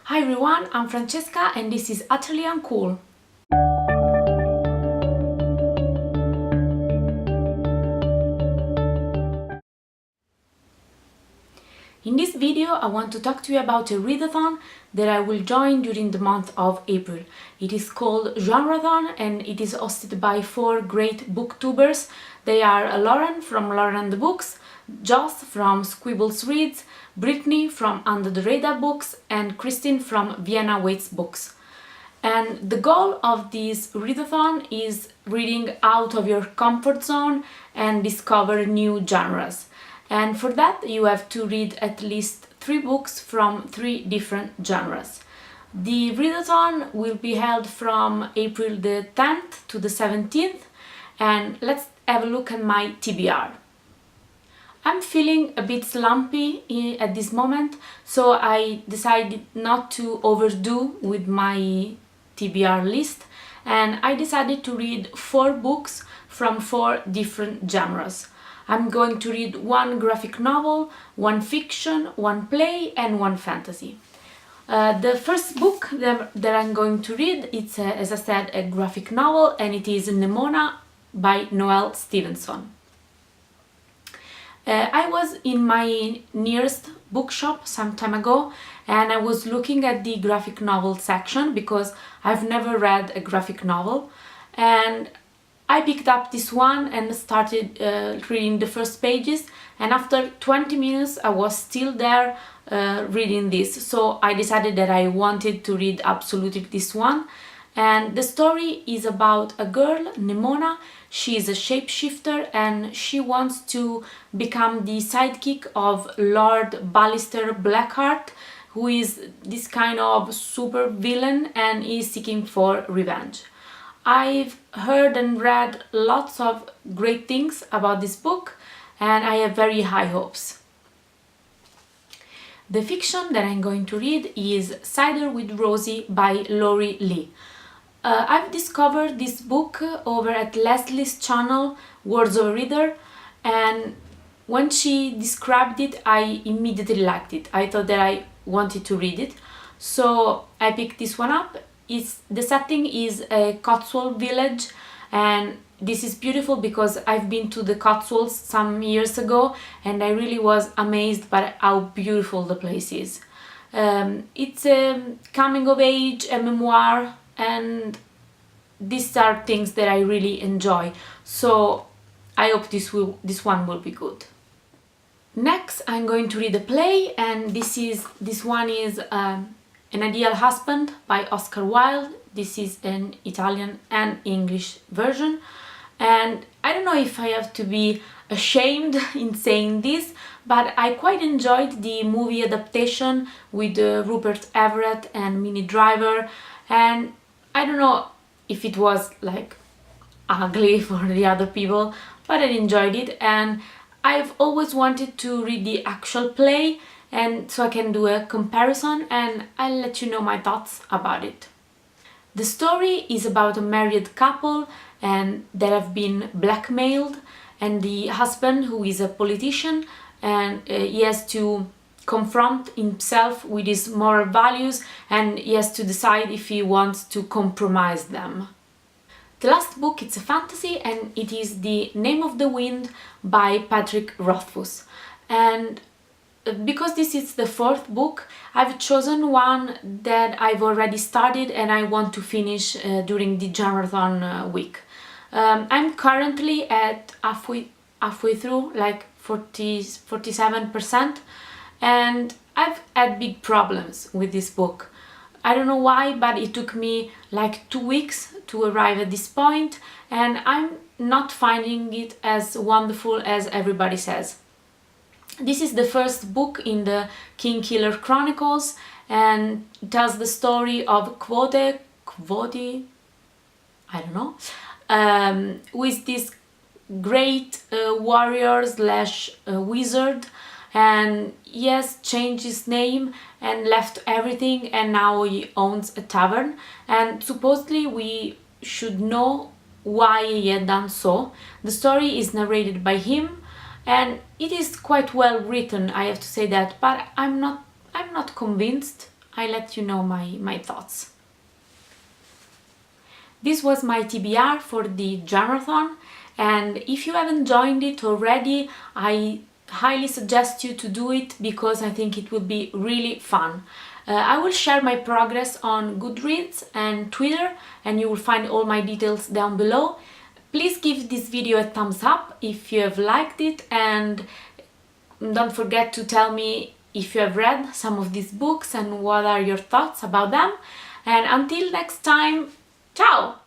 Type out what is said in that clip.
Hi everyone, I'm Francesca and this is Utterly Uncool. In this video I want to talk to you about a readathon that I will join during the month of April. It is called GENRETHON and it is hosted by 4 great booktubers. They are Lauren from Lauren and the Books, Joss from Squibbles Reads, Brittany from Under the Radar Books and Christine from Vienna Waits Books. And the goal of this readathon is reading out of your comfort zone and discover new genres. And for that you have to read at least 3 books from 3 different genres. The readathon will be held from April the 10th to the 17th, and let's have a look at my TBR. I'm feeling a bit slumpy at this moment, so I decided not to overdo with my TBR list, and I decided to read 4 books from 4 different genres. I'm going to read 1 graphic novel, 1 fiction, 1 play and 1 fantasy. The first book that I'm going to read, it's as I said, a graphic novel, and it is Nemona by Noelle Stevenson. I was in my nearest bookshop some time ago and I was looking at the graphic novel section because I've never read a graphic novel, and I picked up this one and started reading the first pages, and after 20 minutes I was still there reading this, so I decided that I wanted to read absolutely this one. And the story is about a girl, Nemona. She is a shapeshifter and she wants to become the sidekick of Lord Ballister Blackheart, who is this kind of super villain and is seeking for revenge. I've heard and read lots of great things about this book and I have very high hopes. The fiction that I'm going to read is Cider with Rosie by Laurie Lee. I've discovered this book over at Leslie's channel, Words of a Reader, and when she described it, I immediately liked it. I thought that I wanted to read it, so I picked this one up. The setting is a Cotswold village, and this is beautiful because I've been to the Cotswolds some years ago and I really was amazed by how beautiful the place is. It's a coming of age, a memoir, and these are things that I really enjoy, so I hope this one will be good. Next I'm going to read a play, and this one is An Ideal Husband by Oscar Wilde. This is an Italian and English version, and I don't know if I have to be ashamed in saying this, but I quite enjoyed the movie adaptation with Rupert Everett and Minnie Driver, and I don't know if it was like ugly for the other people, but I enjoyed it, and I've always wanted to read the actual play, and so I can do a comparison and I'll let you know my thoughts about it. The story is about a married couple and that have been blackmailed, and the husband, who is a politician, and he has to confront himself with his moral values and he has to decide if he wants to compromise them. The last book, it's a fantasy, and it is The Name of the Wind by Patrick Rothfuss. And because this is the 4th book, I've chosen one that I've already started and I want to finish during the GENRETHON week. I'm currently at halfway through, like 47%, and I've had big problems with this book. I don't know why, but it took me like 2 weeks to arrive at this point, and I'm not finding it as wonderful as everybody says. This is the first book in the Kingkiller Chronicles, and it tells the story of Quote, I don't know, who is this great warrior slash wizard, and he has changed his name and left everything, and now he owns a tavern, and supposedly we should know why he had done so. The story is narrated by him and it is quite well written, I have to say that, but I'm not convinced. I let you know my thoughts. This was my TBR for the GENRETHON, and if you haven't joined it already, I highly suggest you to do it because I think it will be really fun. I will share my progress on Goodreads and Twitter, and you will find all my details down below. Please give this video a thumbs up if you have liked it, and don't forget to tell me if you have read some of these books and what are your thoughts about them. And until next time, ciao!